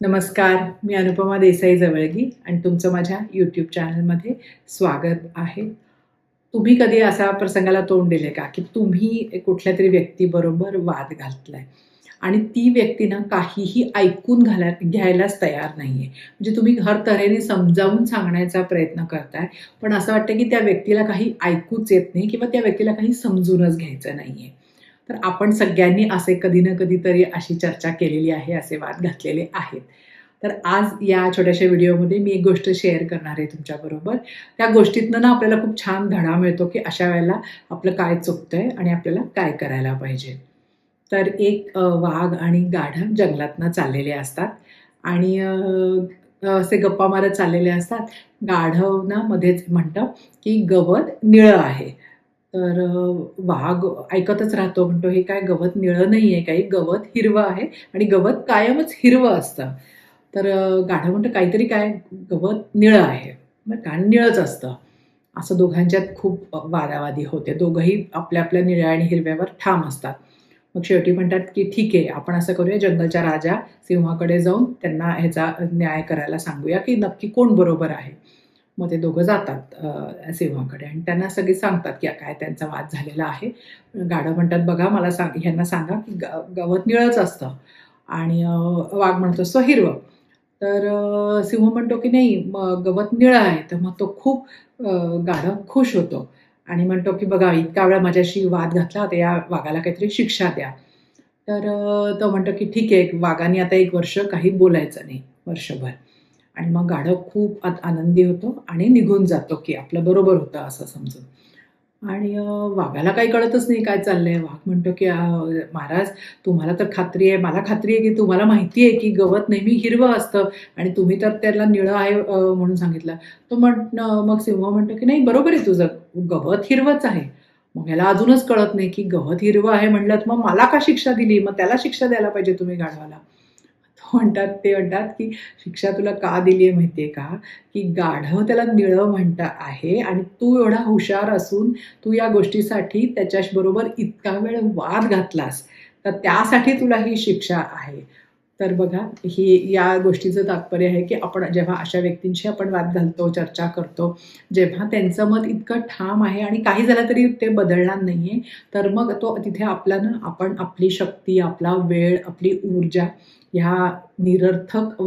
नमस्कार, मी अनुपमा देसाई जवळगी आणि तुमचं माझ्या यूट्यूब चॅनलमध्ये स्वागत आहे. तुम्ही कधी अशा प्रसंगाला तोंड दिले का, की तुम्ही कुठल्यातरी व्यक्तीबरोबर वाद घातलाय आणि ती व्यक्ती ना काहीही ऐकून घ्यायलाच तयार नाहीये. म्हणजे तुम्ही हर तऱ्हेने समजावून सांगण्याचा प्रयत्न करताय, पण असं वाटतं की त्या व्यक्तीला काही ऐकूच येत नाही किंवा त्या व्यक्तीला काही समजूनच घ्यायचं नाहीये. तर आपण सगळ्यांनी असे कधी ना कधीतरी अशी चर्चा केलेली आहे, असे वाद घातलेले आहेत. तर आज या छोट्याशा व्हिडिओमध्ये मी एक गोष्ट शेअर करणार आहे तुमच्याबरोबर. त्या गोष्टीतनं ना आपल्याला खूप छान धडा मिळतो, की अशा वेळेला आपलं काय चुकतंय आणि आपल्याला काय करायला पाहिजे. तर एक वाघ आणि गाढव जंगलातनं चाललेले असतात आणि असे गप्पा मारत चाललेले असतात. गाढव ना मध्येच म्हणतं, की गवत निळं आहे. तर वाघ ऐकतच राहतो. म्हणतो, "हे काय गवत निळं नाहीये काही, गवत हिरवं आहे आणि गवत कायमच हिरवं असतं." तर गाढव म्हणतो, "काहीतरी काय गवत निळं आहे." बरं का आणि निळंच असतं. असं दोघांच्यात खूप वादावादी होते. दोघंही आपल्या आपल्या निळ्या आणि हिरव्यावर ठाम असतात. मग शेवटी म्हणतात, की "ठीक आहे, आपण असं करूया जंगलच्या राजा सिंहाकडे जाऊन त्यांना ह्याचा न्याय करायला सांगूया, की नक्की कोण बरोबर आहे." मग ते दोघं जातात सिंहाकडे आणि त्यांना सगळे सांगतात, की काय त्यांचा वाद झालेला आहे. गाढव म्हणतात, "बघा मला ह्यांना सांगा, की गवत निळंच असतं." आणि वाघ म्हणतो, "सो हिरवं." तर सिंह म्हणतो, की "नाही मग गवत निळं आहे." तर मग तो खूप गाढव खुश होतो आणि म्हणतो, की "बघा इतका वेळा माझ्याशी वाद घातला, तर या वाघाला काहीतरी शिक्षा द्या." तर तो म्हणतो, की "ठीक आहे." वाघाने आता 1 वर्ष काही बोलायचं नाही, वर्षभर. आणि मग गाढव खूप आनंदी होतो आणि निघून जातो, की आपलं बरोबर होतं असं समजून. आणि वाघाला काही कळतच नाही काय चाललंय. वाघ म्हणतो, की "महाराज तुम्हाला तर खात्री आहे, मला खात्री आहे, की तुम्हाला माहिती आहे, की गवत नेहमी हिरवं असतं आणि तुम्ही तर त्याला निळं आहे म्हणून सांगितलं." मग सिंह म्हणतो, की "नाही बरोबर आहे तुझं, गवत हिरवंच आहे." मग ह्याला अजूनच कळत नाही, की गवत हिरवं आहे म्हटलं, तर मग मला का शिक्षा दिली? मग त्याला शिक्षा द्यायला पाहिजे तुम्ही गाढवाला. ते म्हणतात, की शिक्षा तुला का दिली आहे माहिती आहे का? की गाढव त्याला निळं म्हणतं आहे आणि तू एवढा हुशार असून तू या गोष्टीसाठी त्याच्याबरोबर इतका वेळ वाद घातलास, तर त्यासाठी तुला ही शिक्षा आहे. तर बघा, ही या गोष्टीचं तात्पर्य आहे, की आपण जेव्हा अशा व्यक्तींशी आपण वाद घालतो, चर्चा करतो, जेव्हा त्यांचं मत इतकं ठाम आहे आणि काही झालं तरी ते बदलणार नाहीये, तर मग तो तिथे आपला ना आपण आपली शक्ती, आपला वेळ, आपली ऊर्जा ह्या निरर्थक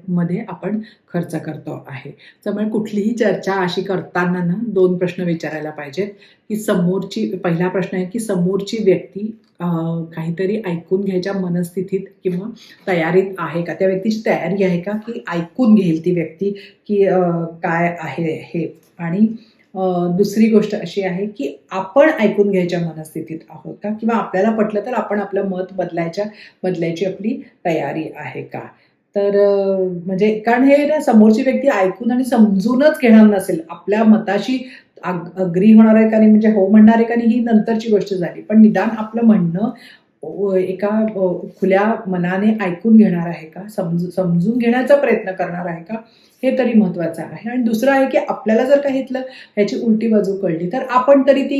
मध्ये आपण खर्च करतो आहे. त्यामुळे कुठलीही चर्चा अशी करताना ना 2 प्रश्न विचारायला पाहिजेत, की पहिला प्रश्न आहे, की समोरची व्यक्ती काहीतरी ऐकून घ्यायच्या मनस्थितीत किंवा तयारीत आहे का? त्या व्यक्तीची तयारी आहे का, की ऐकून घेईल ती व्यक्ती, की काय आहे हे? आणि दुसरी गोष्ट अशी आहे, की आपण ऐकून घ्यायच्या मनस्थितीत आहोत का? किंवा आपल्याला पटलं तर आपण आपलं मत बदलायची आपली तयारी आहे का? तर म्हणजे कारण हे ना समोरची व्यक्ती ऐकून आणि समजूनच घेणार नसेल, आपल्या मताशी अग्री होणार आहे का नाही, म्हणजे हो म्हणणार आहे का नाही ही नंतरची गोष्ट झाली. पण निदान आपलं म्हणणं एका खुल्या मनाने ऐकून घेणार आहे का? समजून घेण्याचा प्रयत्न करणार आहे का? हे तरी महत्त्वाचं आहे. आणि दुसरं आहे, की आपल्याला जर का ह्याची उलटी बाजू कळली, तर आपण तरी ती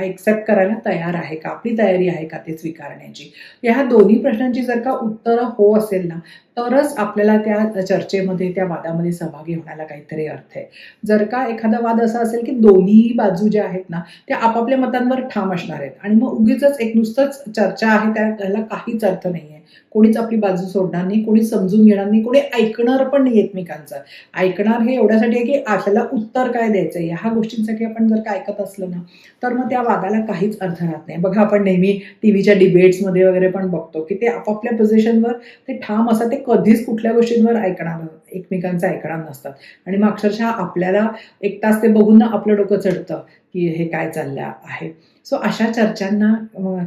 एक्सेप्ट करायला तयार आहे का? आपली तयारी आहे का ते स्वीकारण्याची? ह्या दोन्ही प्रश्नांची जर का उत्तरं हो असेल ना, तरच आपल्याला त्या चर्चेमध्ये, त्या वादामध्ये सहभागी होण्याला काहीतरी अर्थ आहे. जर का एखादा वाद असा असेल, की दोन्ही बाजू ज्या आहेत ना, त्या आपापल्या मतांवर ठाम असणार आहेत आणि मग उगीचच एक नुसतंच चर्चा आहे, त्याला काहीच अर्थ नाहीये. कोणीच आपली बाजू सोडणार नाही, कोणीच समजून घेणार नाही, कोणी ऐकणार पण नाही एकमेकांचं. ऐकणार हे एवढ्यासाठी आहे, की आपल्याला उत्तर काय द्यायचं आहे, ह्या गोष्टींसाठी आपण जर का ऐकत असलं ना, तर मग त्या वादाला काहीच अर्थ राहत नाही. बघा आपण नेहमी टीव्हीच्या डिबेट्समध्ये वगैरे पण बघतो, की ते आपापल्या पोझिशनवर ते ठाम असतात. ते कधीच कुठल्या गोष्टींवर एकमेकांचं ऐकणार नसतात. आणि मग अक्षरशः आपल्याला 1 तास ते बघून ना आपलं डोकं चढतं, की हे काय चाललं आहे. सो अशा चर्चांना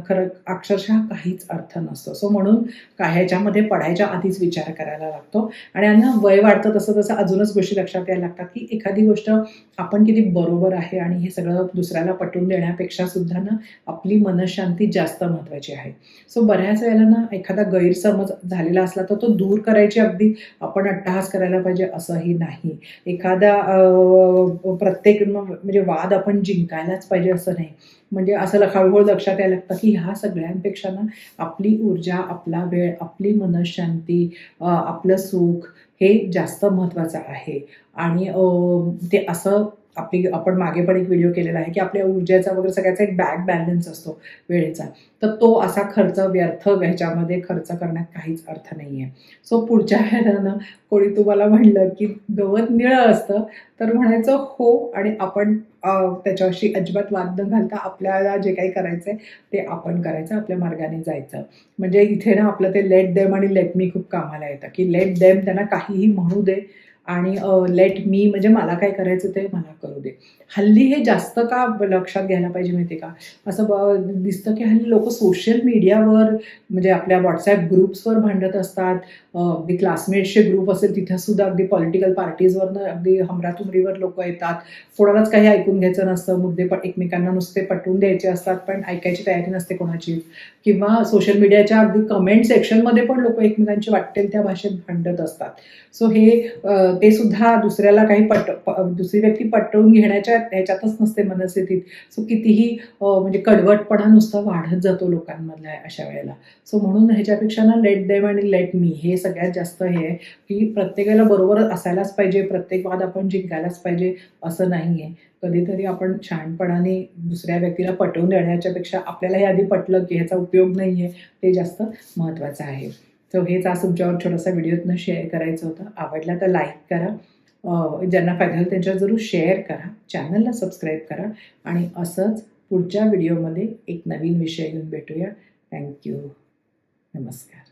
खरं अक्षरशः काहीच अर्थ नसतो. सो म्हणून ह्याच्यामध्ये पडायच्या आधीच विचार करायला लागतो आणि यांना वय वाढतं तसं अजूनच गोष्टी लक्षात यायला लागतात, की एखादी गोष्ट आपण किती बरोबर आहे आणि हे सगळं दुसऱ्याला पटवून देण्यापेक्षा सुद्धा ना आपली मनःशांती जास्त महत्त्वाची आहे. सो बऱ्याच वेळेला ना एखादा गैरसमज झालेला असला तर तो दूर करायची अगदी आपण अट्टहास करायला पाहिजे असंही नाही. एखादा प्रत्येक म्हणजे वाद आपण जिंकायलाच पाहिजे असं नाही. म्हणजे असं हळूहळू लक्षात यायला लागतं की ह्या सगळ्यांपेक्षा ना आपली ऊर्जा, आपला वेळ, आपली मनःशांती, आपलं सुख हे जास्त महत्त्वाचं आहे. आणि ते असं आपण मागे पण एक व्हिडिओ केलेला आहे की आपल्या ऊर्जेचा वगैरे सगळ्याचा एक बॅलन्स असतो वेळेचा. तर तो असा खर्च व्यर्थ ह्याच्यामध्ये खर्च करण्यात काहीच अर्थ नाही आहे. सो पुढच्या वेळेला ना कोणी तुम्हाला म्हणलं की गवत निळं असतं, तर म्हणायचं हो, आणि आपण त्याच्याशी अजिबात वाद न घालता आपल्याला जे काही करायचं आहे ते आपण करायचं, आपल्या मार्गाने जायचं. म्हणजे इथे ना आपलं ते लेट देम आणि लेट मी खूप कामाला येतं, की लेट देम त्यांना काहीही म्हणू दे, आणि लेट मी म्हणजे मला काय करायचं ते मला करू दे. हल्ली हे जास्त का लक्षात घ्यायला पाहिजे माहिती आहे का? असं दिसतं की हल्ली लोकं सोशल मीडियावर म्हणजे आपल्या WhatsApp ग्रुप्सवर भांडत असतात. अगदी क्लासमेट्सचे ग्रुप असेल तिथे सुद्धा अगदी पॉलिटिकल पार्टीजवरनं अगदी हमरातुमरीवर लोकं येतात. कोणालाच काही ऐकून घ्यायचं नसतं. मुद्दे एकमेकांना नुसते पटवून द्यायचे असतात, पण ऐकायची तयारी नसते कोणाची. किंवा सोशल मीडियाच्या अगदी कमेंट सेक्शनमध्ये पण लोकं एकमेकांची वाटेल त्या भाषेत भांडत असतात. सो हे ते सुद्धा दुसऱ्याला काही दुसरी व्यक्ती पटवून घेण्याच्या ह्याच्यातच नसते मनस्थितीत. सो कितीही म्हणजे कडवटपणा नुसता वाढत जातो लोकांमधला अशा वेळेला. सो म्हणून ह्याच्यापेक्षा ना लेट देम आणि लेट मी हे सगळ्यात जास्त हे आहे, की प्रत्येकाला बरोबर असायलाच पाहिजे, प्रत्येक वाद आपण जिंकायलाच पाहिजे असं नाही आहे. कधीतरी आपण शहाणपणाने दुसऱ्या व्यक्तीला पटवून देण्याच्या पेक्षा आपल्याला हे आधी पटलं की ह्याचा उपयोग नाही आहे, ते जास्त महत्त्वाचं आहे. सो हेच आज तुमच्यावर छोटासा व्हिडिओतनं शेअर करायचं होतं. आवडला तर लाईक करा. ज्यांना फायदा होईल त्यांच्यावर जरूर शेअर करा. चॅनलला सबस्क्राईब करा. आणि असंच पुढच्या व्हिडिओमध्ये एक नवीन विषय घेऊन भेटूया. थँक्यू. नमस्कार.